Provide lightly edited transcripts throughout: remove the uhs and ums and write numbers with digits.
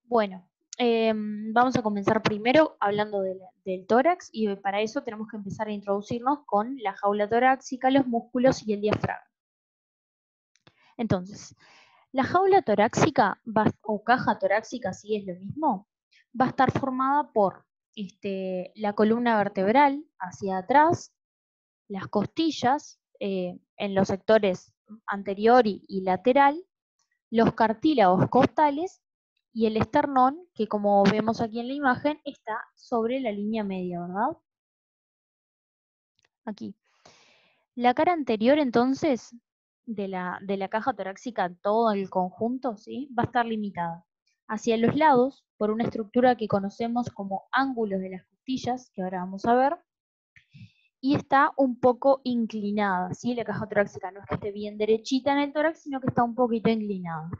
Bueno, vamos a comenzar primero hablando del tórax y para eso tenemos que empezar a introducirnos con la jaula torácica, los músculos y el diafragma. Entonces, la jaula torácica o caja torácica, si es lo mismo, va a estar formada por la columna vertebral hacia atrás, las costillas en los sectores anterior y lateral, los cartílagos costales y el esternón, que como vemos aquí en la imagen, está sobre la línea media, ¿verdad? Aquí. La cara anterior, entonces, de la caja torácica, todo el conjunto, ¿sí? Va a estar limitada hacia los lados por una estructura que conocemos como ángulos de las costillas, que ahora vamos a ver, y está un poco inclinada, ¿sí? La caja torácica no es que esté bien derechita en el tórax, sino que está un poquito inclinada.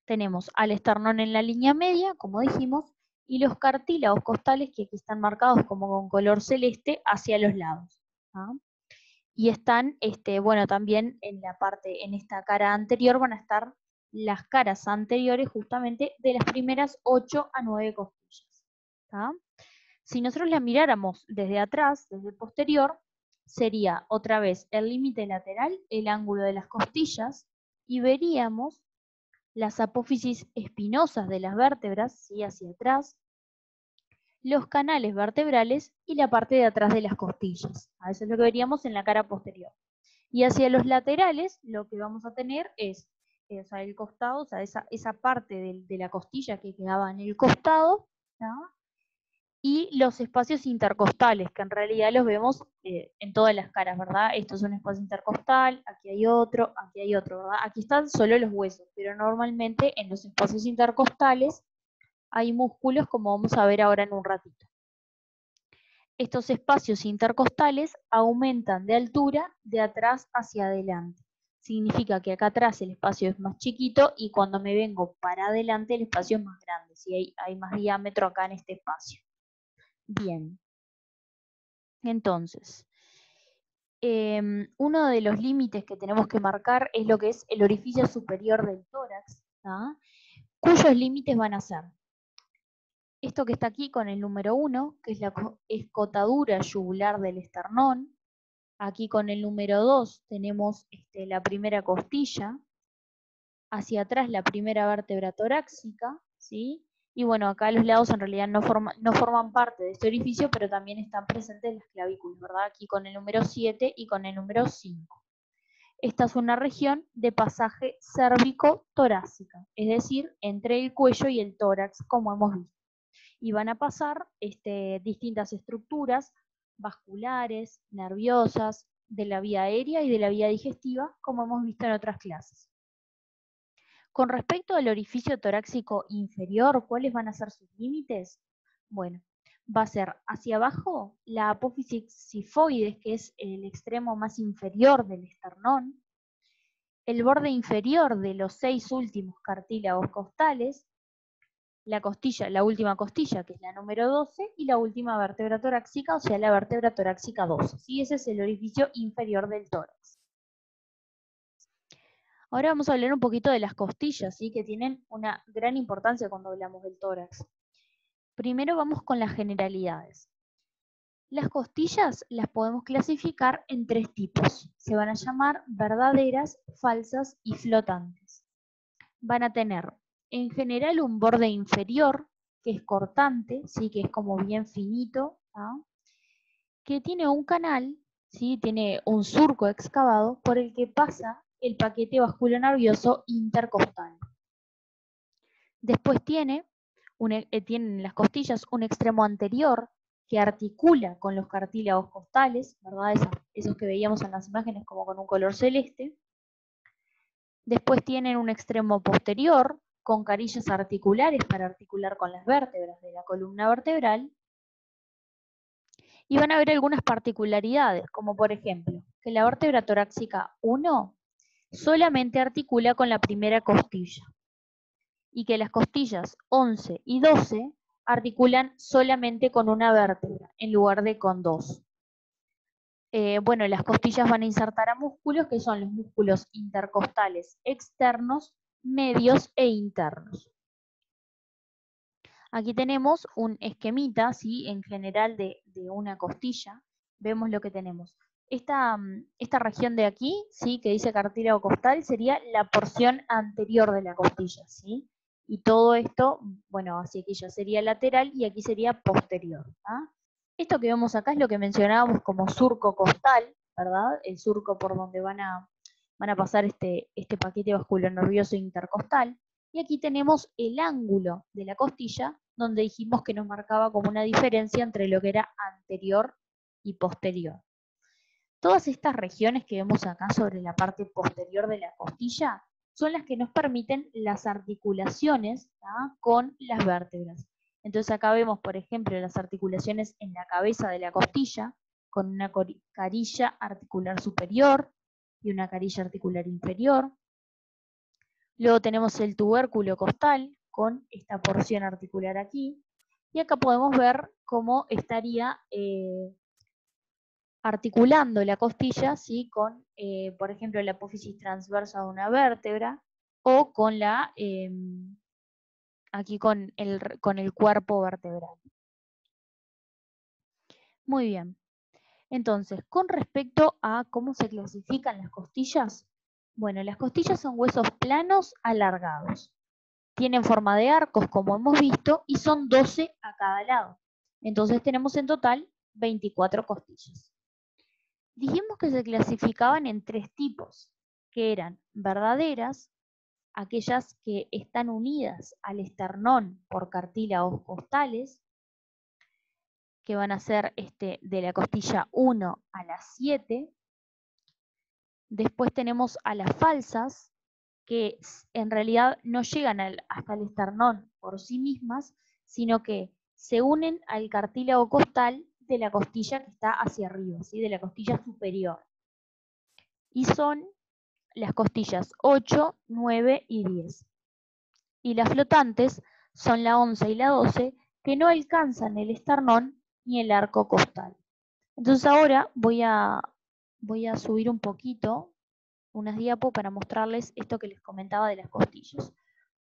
Tenemos al esternón en la línea media, como dijimos, y los cartílagos costales, que aquí están marcados como con color celeste, hacia los lados. ¿Ah? Y están, bueno, también en la parte, en esta cara anterior van a estar las caras anteriores justamente de las primeras 8 a 9 costillas. ¿Ah? Si nosotros la miráramos desde atrás, desde el posterior, sería otra vez el límite lateral, el ángulo de las costillas, y veríamos las apófisis espinosas de las vértebras, ¿sí? Hacia atrás, los canales vertebrales y la parte de atrás de las costillas. Eso es lo que veríamos en la cara posterior. Y hacia los laterales lo que vamos a tener es o sea, el costado, o sea, esa parte de la costilla que quedaba en el costado, ¿no? Y los espacios intercostales, que en realidad los vemos en todas las caras, ¿verdad? Esto es un espacio intercostal, aquí hay otro, ¿verdad? Aquí están solo los huesos, pero normalmente en los espacios intercostales hay músculos, como vamos a ver ahora en un ratito. Estos espacios intercostales aumentan de altura de atrás hacia adelante. Significa que acá atrás el espacio es más chiquito y cuando me vengo para adelante el espacio es más grande, ¿sí? Hay más diámetro acá en este espacio. Bien. Entonces, uno de los límites que tenemos que marcar es lo que es el orificio superior del tórax, ¿ah? Cuyos límites van a ser esto que está aquí con el número 1, que es la escotadura yugular del esternón. Aquí con el número 2 tenemos la primera costilla, hacia atrás la primera vértebra torácica, ¿sí? Y bueno, acá los lados en realidad no forman parte de este orificio, pero también están presentes las clavículas, ¿verdad? Aquí con el número 7 y con el número 5. Esta es una región de pasaje cérvico-torácica, es decir, entre el cuello y el tórax, como hemos visto. Y van a pasar distintas estructuras vasculares, nerviosas, de la vía aérea y de la vía digestiva, como hemos visto en otras clases. Con respecto al orificio torácico inferior, ¿cuáles van a ser sus límites? Bueno, va a ser hacia abajo la apófisis sifoides, que es el extremo más inferior del esternón, el borde inferior de los 6 últimos cartílagos costales, la costilla, la última costilla, que es la número 12, y la última vértebra torácica, o sea, la vértebra torácica 12. ¿Sí? Ese es el orificio inferior del tórax. Ahora vamos a hablar un poquito de las costillas, ¿sí? Que tienen una gran importancia cuando hablamos del tórax. Primero vamos con las generalidades. Las costillas las podemos clasificar en 3 tipos. Se van a llamar verdaderas, falsas y flotantes. Van a tener en general un borde inferior, que es cortante, ¿sí? Que es como bien finito, ¿ah? Que tiene un canal, ¿sí? Tiene un surco excavado por el que pasa el paquete vasculonervioso intercostal. Después tienen las costillas un extremo anterior que articula con los cartílagos costales, ¿verdad? Esos que veíamos en las imágenes como con un color celeste. Después tienen un extremo posterior con carillas articulares para articular con las vértebras de la columna vertebral. Y van a haber algunas particularidades, como por ejemplo, que la vértebra torácica 1 solamente articula con la primera costilla y que las costillas 11 y 12 articulan solamente con una vértebra en lugar de con dos. Bueno, las costillas van a insertar a músculos que son los músculos intercostales externos, medios e internos. Aquí tenemos un esquemita, ¿sí? En general de una costilla. Vemos lo que tenemos. Esta región de aquí, ¿sí? Que dice cartílago costal, sería la porción anterior de la costilla, ¿sí? Y todo esto, bueno, hacia aquí ya sería lateral y aquí sería posterior. ¿Ah? Esto que vemos acá es lo que mencionábamos como surco costal, ¿verdad? El surco por donde van a pasar este paquete vasculonervioso intercostal. Y aquí tenemos el ángulo de la costilla, donde dijimos que nos marcaba como una diferencia entre lo que era anterior y posterior. Todas estas regiones que vemos acá sobre la parte posterior de la costilla son las que nos permiten las articulaciones, ¿tá? Con las vértebras. Entonces acá vemos, por ejemplo, las articulaciones en la cabeza de la costilla, con una carilla articular superior y una carilla articular inferior. Luego tenemos el tubérculo costal con esta porción articular aquí. Y acá podemos ver cómo estaría articulando la costilla, ¿sí? Con, por ejemplo, la apófisis transversa de una vértebra o con aquí con el cuerpo vertebral. Muy bien. Entonces, con respecto a cómo se clasifican las costillas, bueno, las costillas son huesos planos alargados. Tienen forma de arcos, como hemos visto, y son 12 a cada lado. Entonces tenemos en total 24 costillas. Dijimos que se clasificaban en 3 tipos, que eran verdaderas, aquellas que están unidas al esternón por cartílagos costales, que van a ser de la costilla 1 a la 7. Después tenemos a las falsas, que en realidad no llegan hasta el esternón por sí mismas, sino que se unen al cartílago costal de la costilla que está hacia arriba, ¿sí? De la costilla superior. Y son las costillas 8, 9 y 10. Y las flotantes son la 11 y la 12, que no alcanzan el esternón ni el arco costal. Entonces ahora voy a subir un poquito unas diapos para mostrarles esto que les comentaba de las costillas.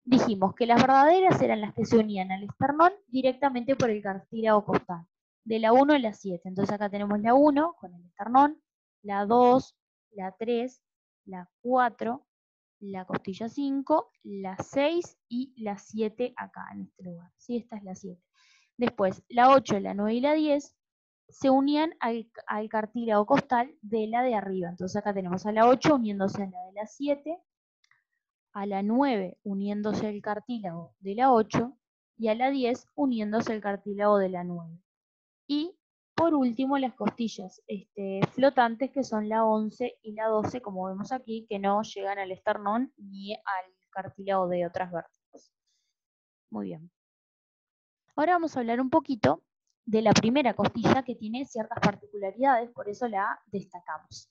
Dijimos que las verdaderas eran las que se unían al esternón directamente por el cartílago costal, de la 1 a la 7. Entonces acá tenemos la 1 con el esternón, la 2, la 3, la 4, la costilla 5, la 6 y la 7 acá en este lugar. ¿Sí? Esta es la 7. Después, la 8, la 9 y la 10 se unían al cartílago costal de la de arriba. Entonces acá tenemos a la 8 uniéndose a la de la 7, a la 9 uniéndose al cartílago de la 8 y a la 10 uniéndose al cartílago de la 9. Y por último las costillas flotantes, que son la 11 y la 12, como vemos aquí, que no llegan al esternón ni al cartílago de otras vértebras. Muy bien. Ahora vamos a hablar un poquito de la primera costilla, que tiene ciertas particularidades, por eso la destacamos.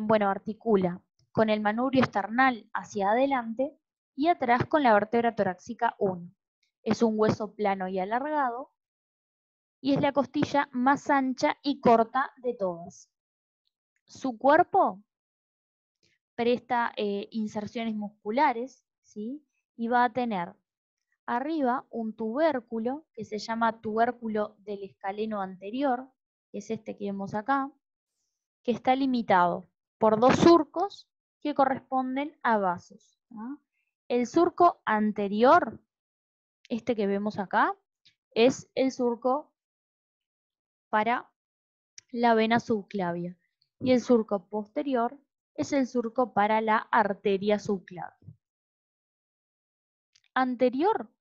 Bueno, articula con el manubrio esternal hacia adelante y atrás con la vértebra torácica 1. Es un hueso plano y alargado y es la costilla más ancha y corta de todas. Su cuerpo presta inserciones musculares, ¿sí? Y va a tener arriba un tubérculo que se llama tubérculo del escaleno anterior, que es este que vemos acá, que está limitado por 2 surcos que corresponden a vasos, ¿no? El surco anterior, este que vemos acá, es el surco para la vena subclavia y el surco posterior es el surco para la arteria subclavia. Anterior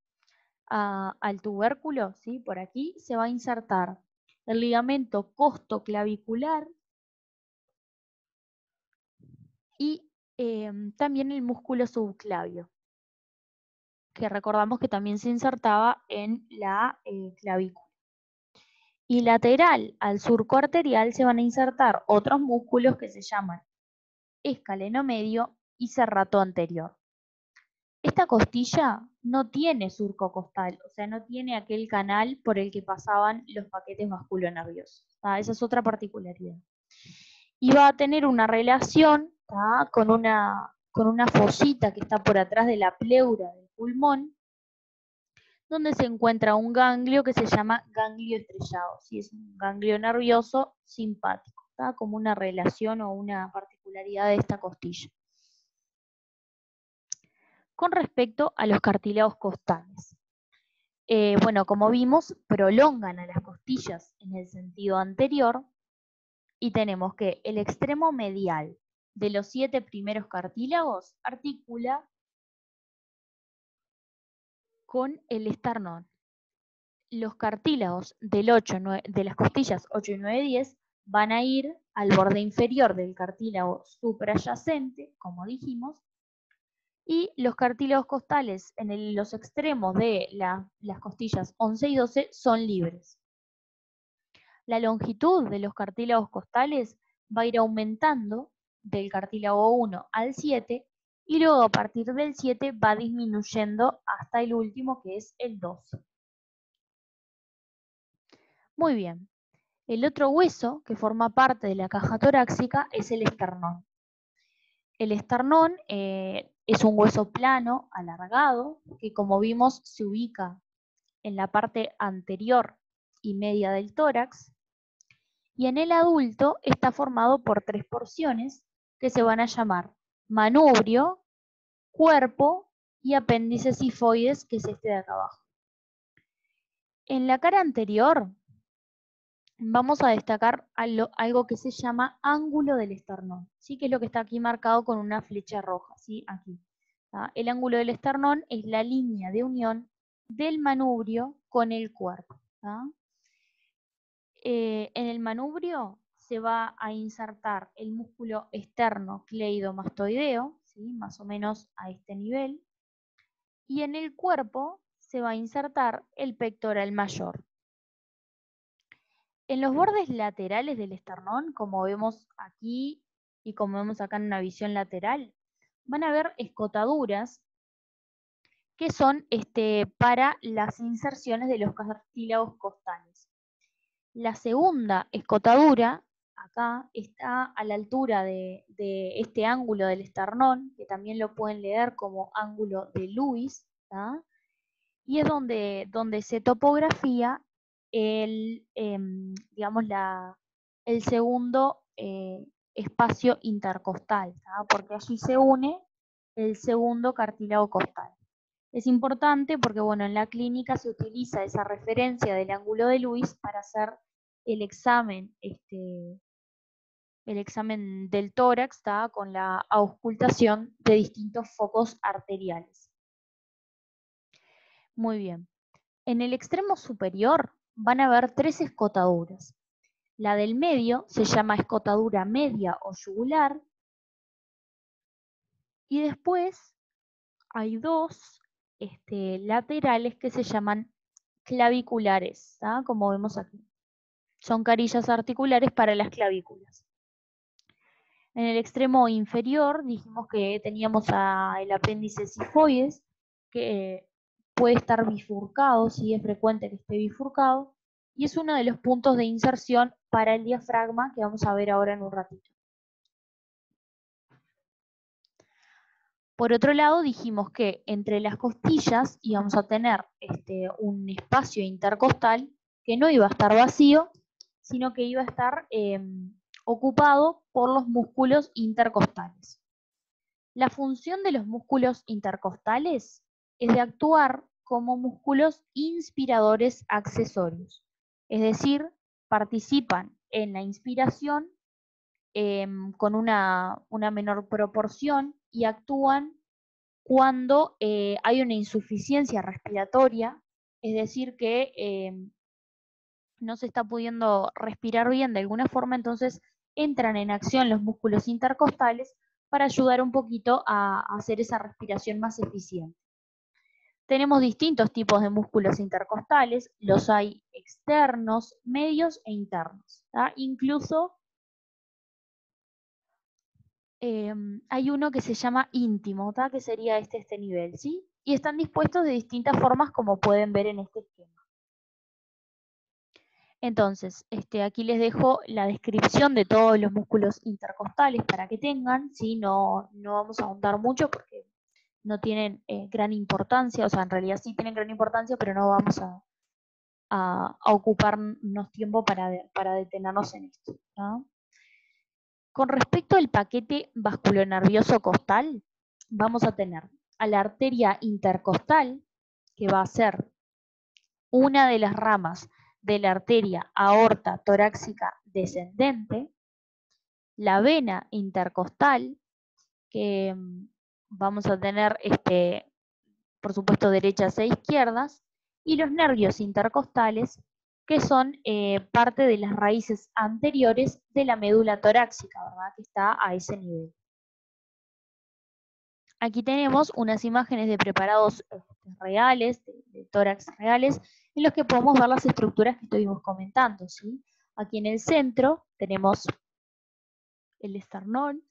al tubérculo, ¿sí? Por aquí se va a insertar el ligamento costoclavicular y también el músculo subclavio, que recordamos que también se insertaba en la clavícula. Y lateral al surco arterial se van a insertar otros músculos que se llaman escaleno medio y serrato anterior. Esta costilla no tiene surco costal, o sea, no tiene aquel canal por el que pasaban los paquetes vasculonerviosos. Esa es otra particularidad. Y va a tener una relación con una fosita que está por atrás de la pleura del pulmón, donde se encuentra un ganglio que se llama ganglio estrellado, ¿sí? Es un ganglio nervioso simpático, ¿tá? Como una relación o una particularidad de esta costilla. Con respecto a los cartílagos costales. Bueno, como vimos, prolongan a las costillas en el sentido anterior y tenemos que el extremo medial de los 7 primeros cartílagos articula con el esternón. Los cartílagos del 8, de las costillas 8 y 9 y 10 van a ir al borde inferior del cartílago suprayacente, como dijimos, y los cartílagos costales en los extremos de las costillas 11 y 12 son libres. La longitud de los cartílagos costales va a ir aumentando del cartílago 1 al 7 y luego a partir del 7 va disminuyendo hasta el último que es el 12. Muy bien. El otro hueso que forma parte de la caja torácica es el esternón. El esternón es un hueso plano, alargado, que como vimos se ubica en la parte anterior y media del tórax. Y en el adulto está formado por 3 porciones que se van a llamar manubrio, cuerpo y apéndice sifoides, que es este de acá abajo. En la cara anterior vamos a destacar algo que se llama ángulo del esternón, ¿sí? Que es lo que está aquí marcado con una flecha roja, ¿sí? Aquí. ¿Tá? El ángulo del esternón es la línea de unión del manubrio con el cuerpo. ¿Tá? En el manubrio se va a insertar el músculo externo cleidomastoideo, ¿sí? Más o menos a este nivel, y en el cuerpo se va a insertar el pectoral mayor. En los bordes laterales del esternón, como vemos aquí y como vemos acá en una visión lateral, van a haber escotaduras que son para las inserciones de los cartílagos costales. La segunda escotadura, acá, está a la altura de este ángulo del esternón, que también lo pueden leer como ángulo de Lewis, ¿tá? Y es donde se topografía digamos, el segundo espacio intercostal, ¿tá? Porque allí se une el segundo cartílago costal. Es importante porque, bueno, en la clínica se utiliza esa referencia del ángulo de Lewis para hacer el examen del tórax, ¿tá? Con la auscultación de distintos focos arteriales. Muy bien. En el extremo superior van a haber 3 escotaduras. La del medio se llama escotadura media o yugular. Y después hay 2 laterales que se llaman claviculares, ¿tá? Como vemos aquí. Son carillas articulares para las clavículas. En el extremo inferior dijimos que teníamos el apéndice sifoides, que puede estar bifurcado, sí es frecuente que esté bifurcado, y es uno de los puntos de inserción para el diafragma que vamos a ver ahora en un ratito. Por otro lado, dijimos que entre las costillas íbamos a tener un espacio intercostal que no iba a estar vacío, sino que iba a estar ocupado por los músculos intercostales. La función de los músculos intercostales es de actuar como músculos inspiradores accesorios, es decir, participan en la inspiración con una menor proporción y actúan cuando hay una insuficiencia respiratoria, es decir, que no se está pudiendo respirar bien de alguna forma, entonces entran en acción los músculos intercostales para ayudar un poquito a hacer esa respiración más eficiente. Tenemos distintos tipos de músculos intercostales, los hay externos, medios e internos. ¿tá? Incluso hay uno que se llama íntimo, ¿tá? Que sería este nivel, ¿sí? Y están dispuestos de distintas formas como pueden ver en este esquema. Entonces, aquí les dejo la descripción de todos los músculos intercostales para que tengan, ¿sí? No vamos a ahondar mucho porque no tienen gran importancia, o sea, en realidad sí tienen gran importancia, pero no vamos a ocuparnos tiempo para detenernos en esto, ¿no? Con respecto al paquete vasculonervioso costal, vamos a tener a la arteria intercostal, que va a ser una de las ramas de la arteria aorta torácica descendente, la vena intercostal, que vamos a tener, por supuesto, derechas e izquierdas, y los nervios intercostales, que son parte de las raíces anteriores de la médula torácica, ¿verdad? Que está a ese nivel. Aquí tenemos unas imágenes de preparados reales, de tórax reales, en los que podemos ver las estructuras que estuvimos comentando, ¿sí? Aquí en el centro tenemos el esternón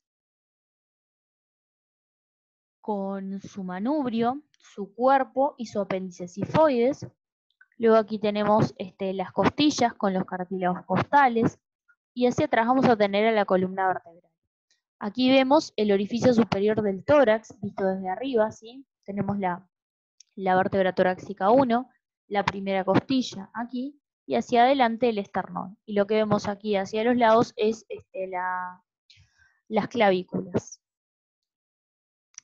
con su manubrio, su cuerpo y su apéndice sifoides. Luego aquí tenemos las costillas con los cartílagos costales, y hacia atrás vamos a tener a la columna vertebral. Aquí vemos el orificio superior del tórax, visto desde arriba, ¿sí? Tenemos la vértebra torácica 1, la primera costilla aquí, y hacia adelante el esternón. Y lo que vemos aquí hacia los lados es las clavículas.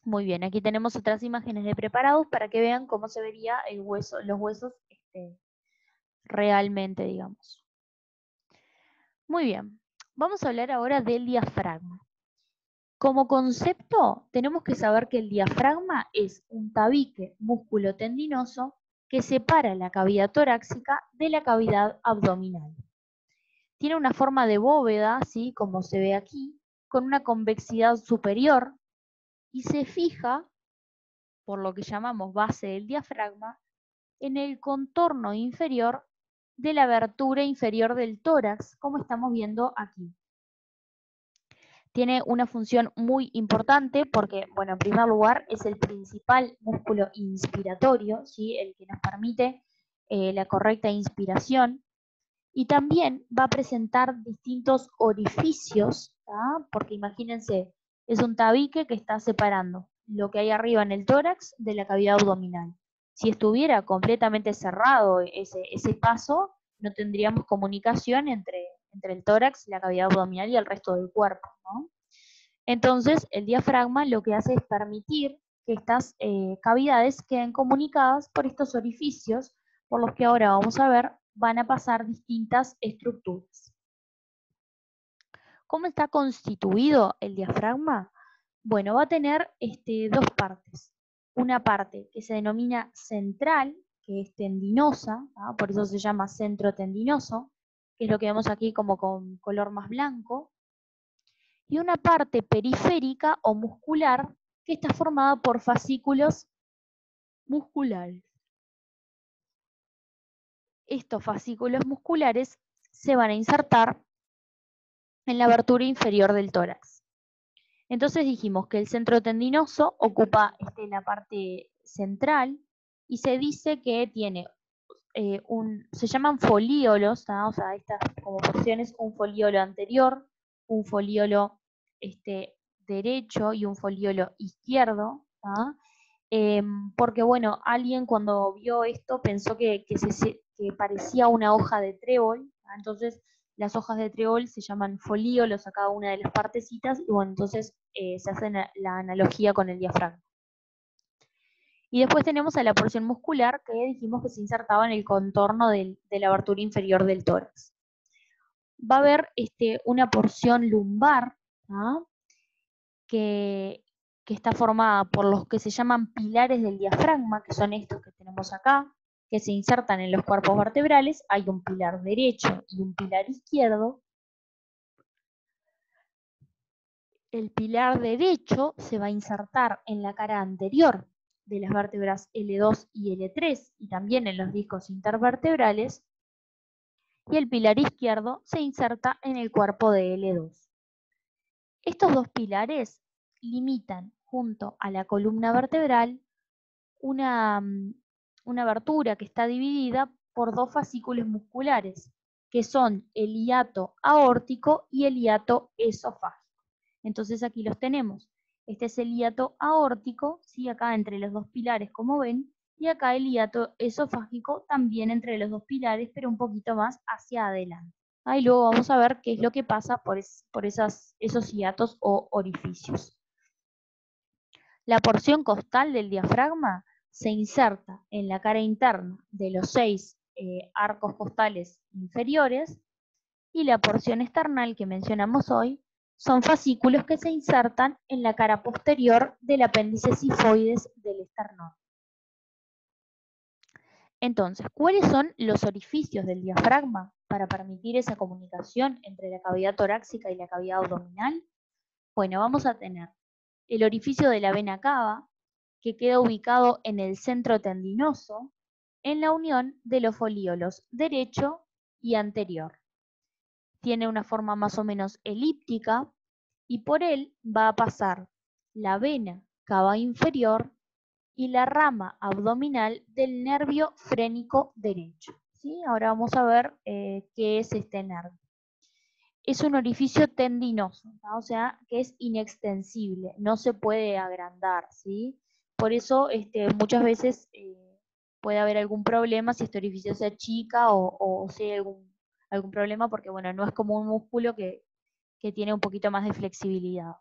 Muy bien, aquí tenemos otras imágenes de preparados para que vean cómo se vería el hueso, los huesos realmente, digamos. Muy bien, vamos a hablar ahora del diafragma. Como concepto, tenemos que saber que el diafragma es un tabique músculo-tendinoso que separa la cavidad torácica de la cavidad abdominal. Tiene una forma de bóveda, ¿sí? Como se ve aquí, con una convexidad superior, y se fija, por lo que llamamos base del diafragma, en el contorno inferior de la abertura inferior del tórax, como estamos viendo aquí. Tiene una función muy importante porque, bueno, en primer lugar, es el principal músculo inspiratorio, ¿sí? El que nos permite la correcta inspiración, y también va a presentar distintos orificios, ¿tá? Porque imagínense, es un tabique que está separando lo que hay arriba en el tórax de la cavidad abdominal. Si estuviera completamente cerrado ese paso, no tendríamos comunicación entre el tórax, la cavidad abdominal y el resto del cuerpo, ¿no? Entonces, el diafragma lo que hace es permitir que estas cavidades queden comunicadas por estos orificios, por los que ahora vamos a ver, van a pasar distintas estructuras. ¿Cómo está constituido el diafragma? Bueno, va a tener dos partes. Una parte que se denomina central, que es tendinosa, ¿tá? Por eso se llama centro tendinoso, que es lo que vemos aquí como con color más blanco, y una parte periférica o muscular que está formada por fascículos musculares. Estos fascículos musculares se van a insertar en la abertura inferior del tórax. Entonces dijimos que el centro tendinoso ocupa la parte central, y se dice que tiene se llaman folíolos, ¿tá? O sea, estas como porciones, un foliolo anterior, un foliolo derecho y un foliolo izquierdo, ¿tá? Porque bueno, alguien cuando vio esto pensó que parecía una hoja de trébol, ¿tá? Entonces las hojas de trébol se llaman folíolos a cada una de las partecitas, y bueno, entonces se hace la analogía con el diafragma. Y después tenemos a la porción muscular, que dijimos que se insertaba en el contorno de la abertura inferior del tórax. Va a haber una porción lumbar, ¿no? que está formada por los que se llaman pilares del diafragma, que son estos que tenemos acá, que se insertan en los cuerpos vertebrales. Hay un pilar derecho y un pilar izquierdo. El pilar derecho se va a insertar en la cara anterior de las vértebras L2 y L3, y también en los discos intervertebrales, y el pilar izquierdo se inserta en el cuerpo de L2. Estos dos pilares limitan, junto a la columna vertebral, una abertura que está dividida por dos fascículos musculares, que son el hiato aórtico y el hiato esofágico. Entonces aquí los tenemos. Este es el hiato aórtico, ¿sí? Acá entre los dos pilares, como ven, y acá el hiato esofágico también entre los dos pilares, pero un poquito más hacia adelante. Ahí luego vamos a ver qué es lo que pasa por esos hiatos o orificios. La porción costal del diafragma se inserta en la cara interna de los 6 arcos costales inferiores, y la porción external que mencionamos hoy son fascículos que se insertan en la cara posterior del apéndice sifoides del esternón. Entonces, ¿cuáles son los orificios del diafragma para permitir esa comunicación entre la cavidad torácica y la cavidad abdominal? Bueno, vamos a tener el orificio de la vena cava, que queda ubicado en el centro tendinoso, en la unión de los folíolos derecho y anterior. Tiene una forma más o menos elíptica y por él va a pasar la vena cava inferior y la rama abdominal del nervio frénico derecho. ¿Sí? Ahora vamos a ver qué es este nervio. Es un orificio tendinoso, ¿no? O sea, que es inextensible, no se puede agrandar, ¿sí? Por eso muchas veces puede haber algún problema si este orificio se achica o si hay algún problema, porque bueno, no es como un músculo que tiene un poquito más de flexibilidad.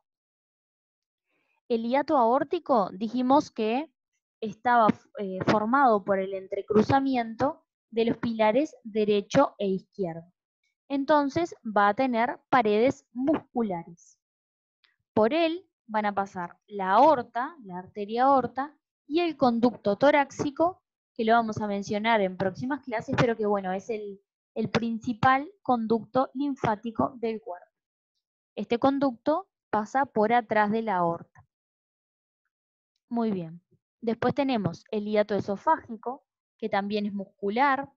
El hiato aórtico dijimos que estaba formado por el entrecruzamiento de los pilares derecho e izquierdo. Entonces va a tener paredes musculares. Por él van a pasar la aorta, la arteria aorta, y el conducto torácico, que lo vamos a mencionar en próximas clases, pero que bueno, es el principal conducto linfático del cuerpo. Este conducto pasa por atrás de la aorta. Muy bien. Después tenemos el hiato esofágico, que también es muscular,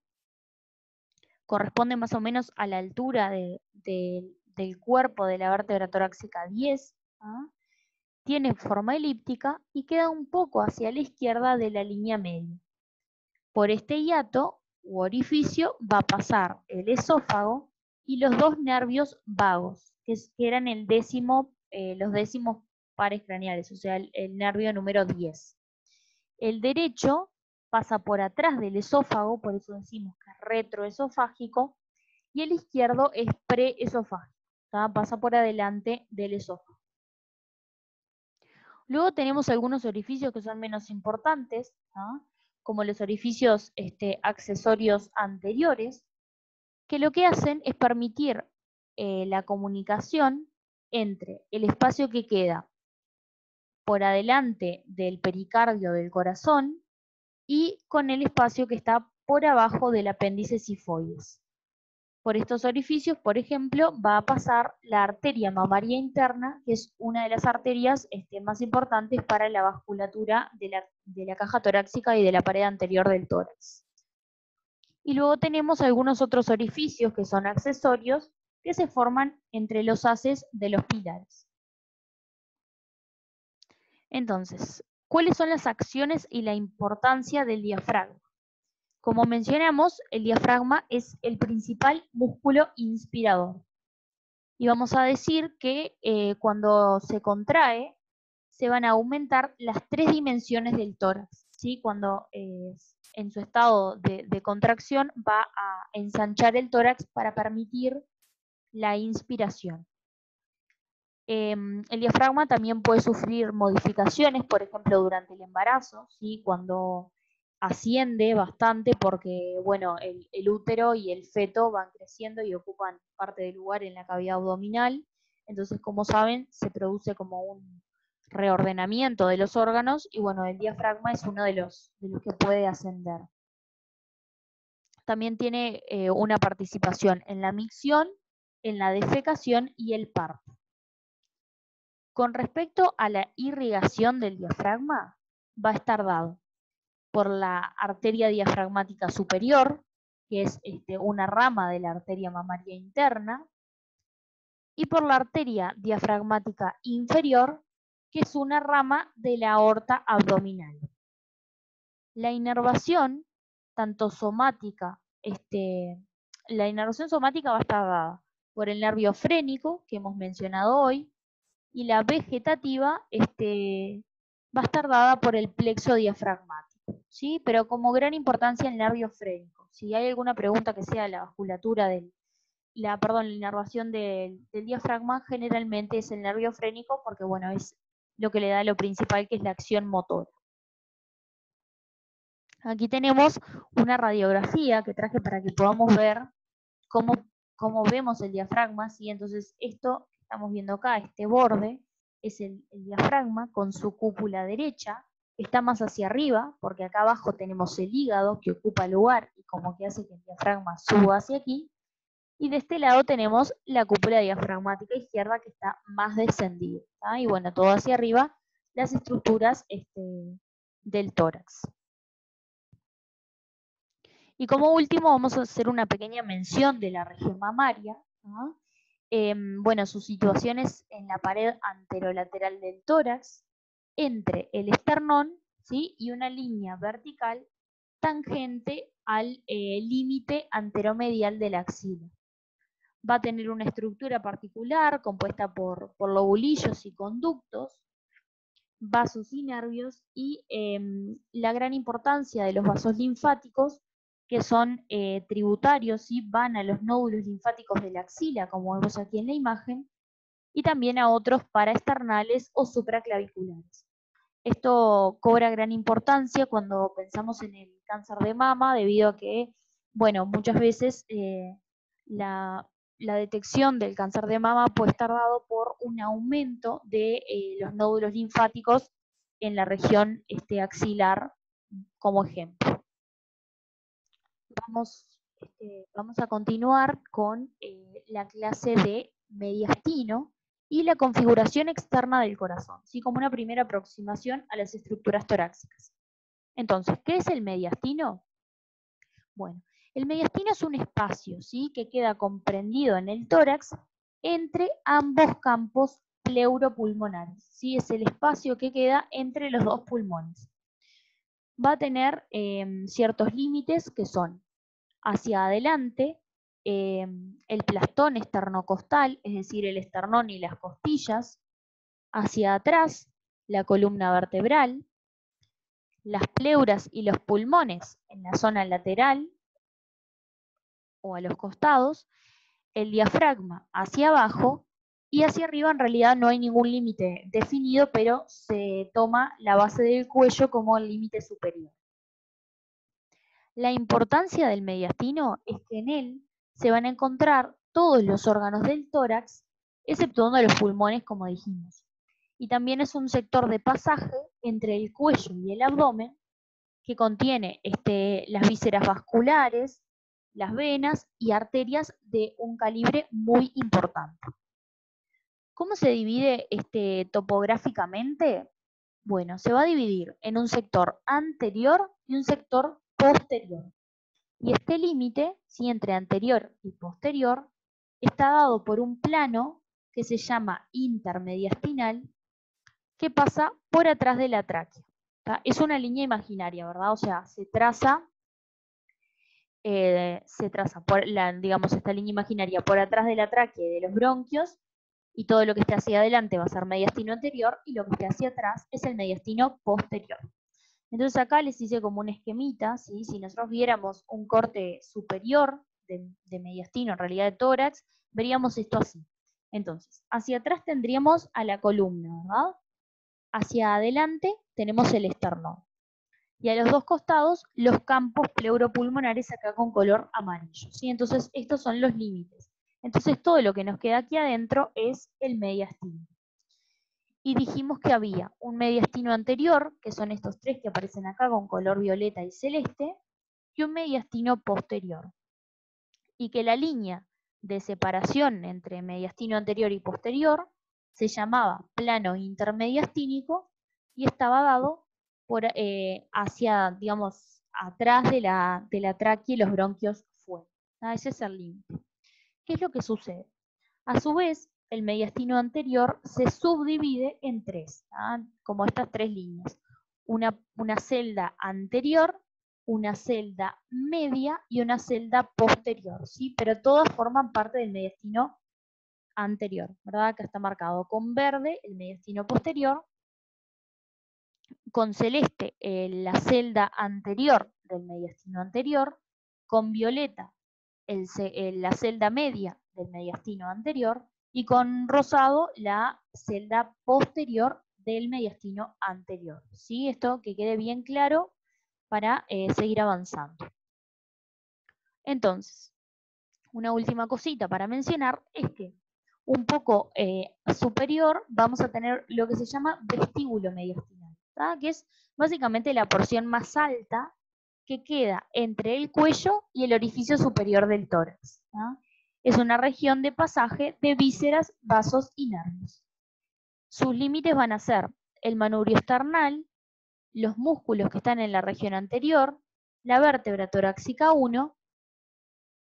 corresponde más o menos a la altura del cuerpo de la vértebra torácica 10, ¿ah? Tiene forma elíptica y queda un poco hacia la izquierda de la línea media. Por este hiato u orificio va a pasar el esófago y los dos nervios vagos, que eran los décimos pares craneales, o sea, el nervio número 10. El derecho pasa por atrás del esófago, por eso decimos que es retroesofágico, y el izquierdo es preesofágico, pasa por adelante del esófago. Luego tenemos algunos orificios que son menos importantes, como los orificios accesorios anteriores, que lo que hacen es permitir la comunicación entre el espacio que queda por adelante del pericardio del corazón y con el espacio que está por abajo del apéndice sifoides. Por estos orificios, por ejemplo, va a pasar la arteria mamaria interna, que es una de las arterias más importantes para la vasculatura de la caja torácica y de la pared anterior del tórax. Y luego tenemos algunos otros orificios que son accesorios que se forman entre los haces de los pilares. Entonces, ¿cuáles son las acciones y la importancia del diafragma? Como mencionamos, el diafragma es el principal músculo inspirador. Y vamos a decir que cuando se contrae, se van a aumentar las 3 dimensiones del tórax, ¿sí? Cuando en su estado de contracción va a ensanchar el tórax para permitir la inspiración. El diafragma también puede sufrir modificaciones, por ejemplo, durante el embarazo, ¿sí? Cuando asciende bastante porque, bueno, el útero y el feto van creciendo y ocupan parte del lugar en la cavidad abdominal. Entonces, como saben, se produce como un reordenamiento de los órganos y, bueno, el diafragma es uno de los que puede ascender. También tiene una participación en la micción, en la defecación y el parto. Con respecto a la irrigación del diafragma, va a estar dado por la arteria diafragmática superior, que es una rama de la arteria mamaria interna, y por la arteria diafragmática inferior, que es una rama de la aorta abdominal. La inervación, tanto somática, la inervación somática va a estar dada por el nervio frénico, que hemos mencionado hoy, y la vegetativa va a estar dada por el plexo diafragmático, ¿sí? Pero como gran importancia el nervio frénico. Si hay alguna pregunta que sea de la vasculatura la inervación del diafragma, generalmente es el nervio frénico porque, bueno, es lo que le da lo principal, que es la acción motora. Aquí tenemos una radiografía que traje para que podamos ver cómo vemos el diafragma, ¿sí? Entonces, esto que estamos viendo acá, este borde, es el diafragma con su cúpula derecha, está más hacia arriba, porque acá abajo tenemos el hígado que ocupa lugar y como que hace que el diafragma suba hacia aquí, y de este lado tenemos la cúpula diafragmática izquierda que está más descendida, ¿tá? Y bueno, todo hacia arriba, las estructuras del tórax. Y como último vamos a hacer una pequeña mención de la región mamaria, ¿no? Bueno, su situación es en la pared anterolateral del tórax, entre el esternón, ¿sí? Y una línea vertical tangente al límite anteromedial de la axila. Va a tener una estructura particular compuesta por lobulillos y conductos, vasos y nervios, y la gran importancia de los vasos linfáticos, que son tributarios y van a los nódulos linfáticos de la axila, como vemos aquí en la imagen, y también a otros paraesternales o supraclaviculares. Esto cobra gran importancia cuando pensamos en el cáncer de mama, debido a que, bueno, muchas veces la, la detección del cáncer de mama puede estar dado por un aumento de los nódulos linfáticos en la región axilar, como ejemplo. Vamos a continuar con la clase de mediastino y la configuración externa del corazón, ¿sí? Como una primera aproximación a las estructuras torácicas. Entonces, ¿qué es el mediastino? Bueno, el mediastino es un espacio, ¿sí? Que queda comprendido en el tórax entre ambos campos pleuropulmonares, ¿sí? Es el espacio que queda entre los dos pulmones. Va a tener ciertos límites que son hacia adelante el plastón esternocostal, es decir, el esternón y las costillas; hacia atrás la columna vertebral; las pleuras y los pulmones en la zona lateral o a los costados; el diafragma hacia abajo; y hacia arriba en realidad no hay ningún límite definido, pero se toma la base del cuello como el límite superior. La importancia del mediastino es que en él se van a encontrar todos los órganos del tórax, exceptuando los pulmones, como dijimos. Y también es un sector de pasaje entre el cuello y el abdomen, que contiene las vísceras vasculares, las venas y arterias de un calibre muy importante. ¿Cómo se divide topográficamente? Bueno, se va a dividir en un sector anterior y un sector posterior. Y este límite, ¿sí?, entre anterior y posterior, está dado por un plano que se llama intermediastinal, que pasa por atrás de la tráquea. ¿Tá? Es una línea imaginaria, ¿verdad? O sea, se traza digamos, esta línea imaginaria por atrás de la tráquea y de los bronquios, y todo lo que esté hacia adelante va a ser mediastino anterior, y lo que esté hacia atrás es el mediastino posterior. Entonces acá les hice como un esquemita, ¿sí? Si nosotros viéramos un corte superior de mediastino, en realidad de tórax, veríamos esto así. Entonces, hacia atrás tendríamos a la columna, ¿verdad? Hacia adelante tenemos el esternón. Y a los dos costados, los campos pleuropulmonares acá con color amarillo, ¿sí? Entonces, estos son los límites. Entonces, todo lo que nos queda aquí adentro es el mediastino. Y dijimos que había un mediastino anterior, que son estos tres que aparecen acá con color violeta y celeste, y un mediastino posterior. Y que la línea de separación entre mediastino anterior y posterior se llamaba plano intermediastínico y estaba dado por, hacia, digamos, atrás de la tráquea y los bronquios fuera. Ese es el límite. ¿Qué es lo que sucede? A su vez, el mediastino anterior se subdivide en tres, como estas tres líneas. Una celda anterior, una celda media y una celda posterior, ¿sí? Pero todas forman parte del mediastino anterior, ¿verdad? Acá está marcado con verde el mediastino posterior, con celeste la celda anterior del mediastino anterior, con violeta la celda media del mediastino anterior y con rosado la celda posterior del mediastino anterior. ¿Sí? Esto que quede bien claro para seguir avanzando. Entonces, una última cosita para mencionar es que un poco superior vamos a tener lo que se llama vestíbulo mediastinal, ¿tá? Que es básicamente la porción más alta que queda entre el cuello y el orificio superior del tórax, ¿tá? Es una región de pasaje de vísceras, vasos y nervios. Sus límites van a ser el manubrio esternal, los músculos que están en la región anterior, la vértebra torácica 1,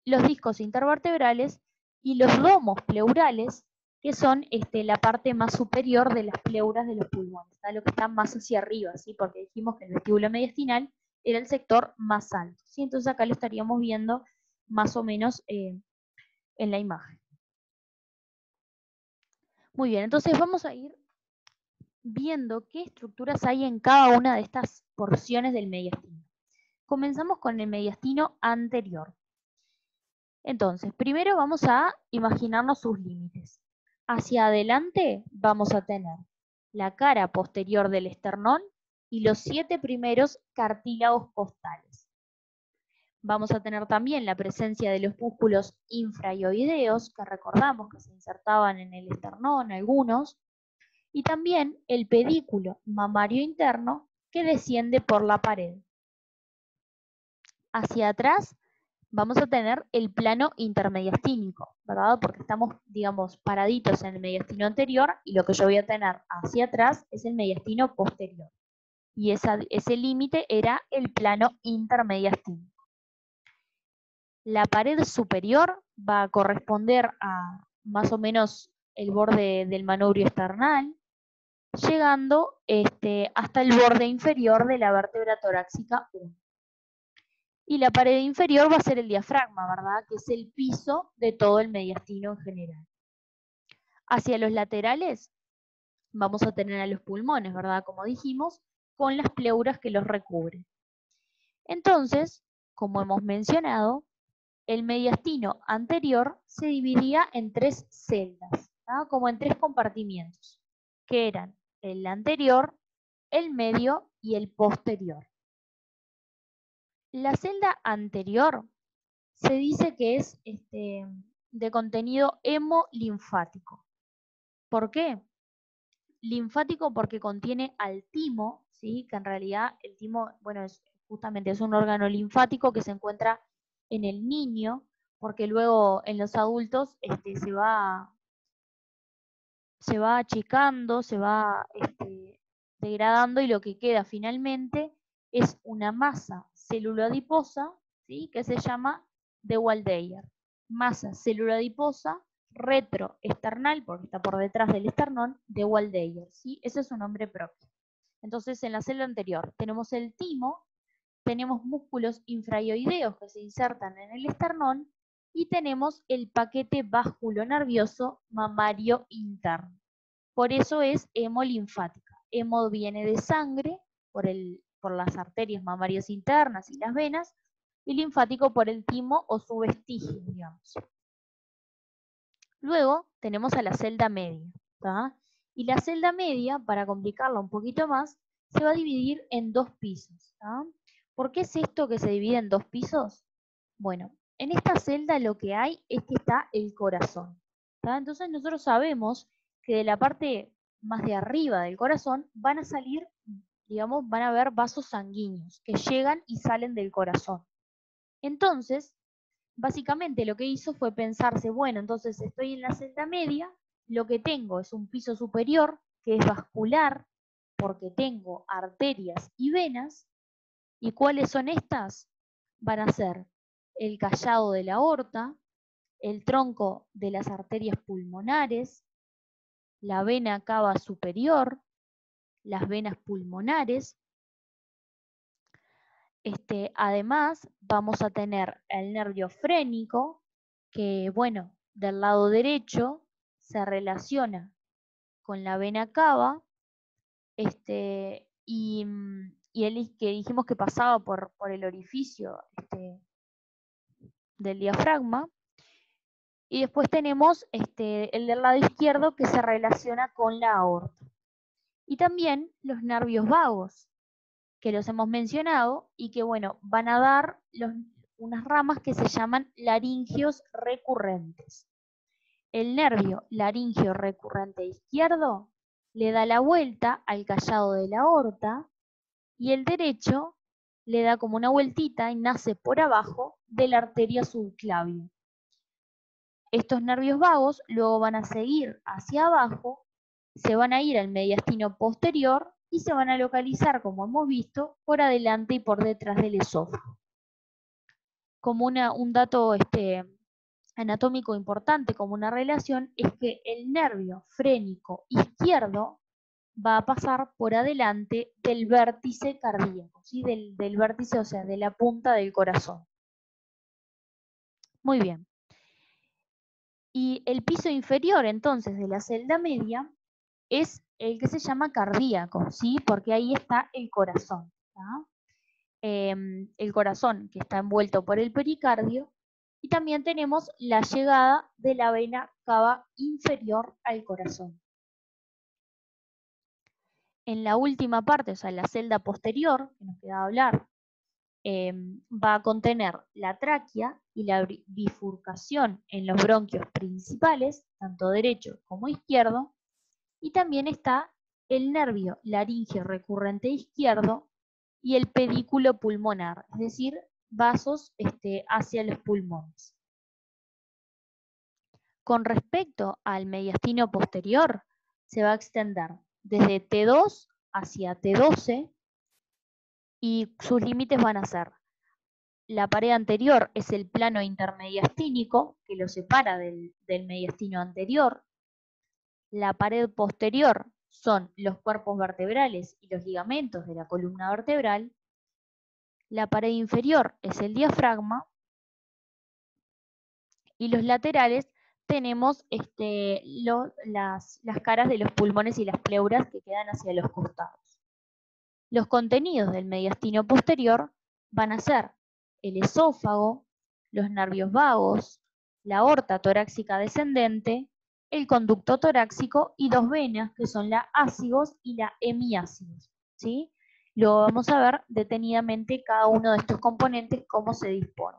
los discos intervertebrales y los domos pleurales, que son la parte más superior de las pleuras de los pulmones, ¿tá? Lo que está más hacia arriba, ¿sí? Porque dijimos que el vestíbulo mediastinal era el sector más alto, ¿sí? Entonces acá lo estaríamos viendo más o menos en la imagen. Muy bien, entonces vamos a ir viendo qué estructuras hay en cada una de estas porciones del mediastino. Comenzamos con el mediastino anterior. Entonces, primero vamos a imaginarnos sus límites. Hacia adelante vamos a tener la cara posterior del esternón y los 7 primeros cartílagos costales. Vamos a tener también la presencia de los músculos infraioideos, que recordamos que se insertaban en el esternón algunos, y también el pedículo mamario interno que desciende por la pared. Hacia atrás vamos a tener el plano intermediastínico, ¿verdad? Porque estamos, digamos, paraditos en el mediastino anterior y lo que yo voy a tener hacia atrás es el mediastino posterior. Y ese límite era el plano intermediastínico. La pared superior va a corresponder a más o menos el borde del manubrio esternal, llegando hasta el borde inferior de la vértebra torácica 1. Y la pared inferior va a ser el diafragma, ¿verdad? Que es el piso de todo el mediastino en general. Hacia los laterales vamos a tener a los pulmones, ¿verdad? Como dijimos, con las pleuras que los recubren. Entonces, como hemos mencionado, el mediastino anterior se dividía en 3 celdas, ¿tá? Como en 3 compartimientos, que eran el anterior, el medio y el posterior. La celda anterior se dice que es de contenido hemolinfático. ¿Por qué? Linfático porque contiene al timo, ¿sí? Que en realidad el timo, bueno, justamente es un órgano linfático que se encuentra en el niño, porque luego en los adultos se va achicando, se va degradando y lo que queda finalmente es una masa celuloadiposa, ¿sí? Que se llama de Waldeyer. Masa celuloadiposa retroesternal, porque está por detrás del esternón, de Waldeyer, ¿sí? Ese es su nombre propio. Entonces, en la celda anterior tenemos el timo, tenemos músculos infraioideos que se insertan en el esternón y tenemos el paquete vasculonervioso mamario interno. Por eso es hemolinfática. Hemo viene de sangre por las arterias mamarias internas y las venas, y linfático por el timo o su vestigio, digamos. Luego tenemos a la celda media, ¿tá? Y la celda media, para complicarla un poquito más, se va a dividir en 2 pisos, ¿tá? ¿Por qué es esto que se divide en 2 pisos? Bueno, en esta celda lo que hay es que está el corazón, ¿tá? Entonces nosotros sabemos que de la parte más de arriba del corazón van a salir, digamos, van a haber vasos sanguíneos que llegan y salen del corazón. Entonces, básicamente lo que hizo fue pensarse, bueno, entonces estoy en la celda media, lo que tengo es un piso superior que es vascular, porque tengo arterias y venas, ¿y cuáles son estas? Van a ser el callado de la aorta, el tronco de las arterias pulmonares, la vena cava superior, las venas pulmonares. Además, vamos a tener el nervio frénico, que, bueno, del lado derecho se relaciona con la vena cava, y el que dijimos que pasaba por el orificio del diafragma. Y después tenemos el del lado izquierdo que se relaciona con la aorta. Y también los nervios vagos, que los hemos mencionado y que, bueno, van a dar unas ramas que se llaman laringios recurrentes. El nervio laringio recurrente izquierdo le da la vuelta al callado de la aorta y el derecho le da como una vueltita y nace por abajo de la arteria subclavia. Estos nervios vagos luego van a seguir hacia abajo, se van a ir al mediastino posterior y se van a localizar, como hemos visto, por adelante y por detrás del esófago. Como un dato anatómico importante, como una relación, es que el nervio frénico izquierdo va a pasar por adelante del vértice cardíaco, ¿sí? del vértice, o sea, de la punta del corazón. Muy bien. Y el piso inferior, entonces, de la celda media es el que se llama cardíaco, ¿sí? Porque ahí está el corazón, ¿tá? El corazón que está envuelto por el pericardio, y también tenemos la llegada de la vena cava inferior al corazón. En la última parte, o sea, la celda posterior, que nos queda hablar, va a contener la tráquea y la bifurcación en los bronquios principales, tanto derecho como izquierdo, y también está el nervio laringio recurrente izquierdo y el pedículo pulmonar, es decir, vasos hacia los pulmones. Con respecto al mediastino posterior, se va a extender desde T2 hacia T12 y sus límites van a ser: la pared anterior es el plano intermediastínico que lo separa del mediastino anterior. La pared posterior son los cuerpos vertebrales y los ligamentos de la columna vertebral. La pared inferior es el diafragma. Y los laterales tenemos las caras de los pulmones y las pleuras que quedan hacia los costados. Los contenidos del mediastino posterior van a ser el esófago, los nervios vagos, la aorta torácica descendente, el conducto torácico y dos venas que son la ácigos y la hemiácigos, ¿sí? Luego vamos a ver detenidamente cada uno de estos componentes, cómo se dispone.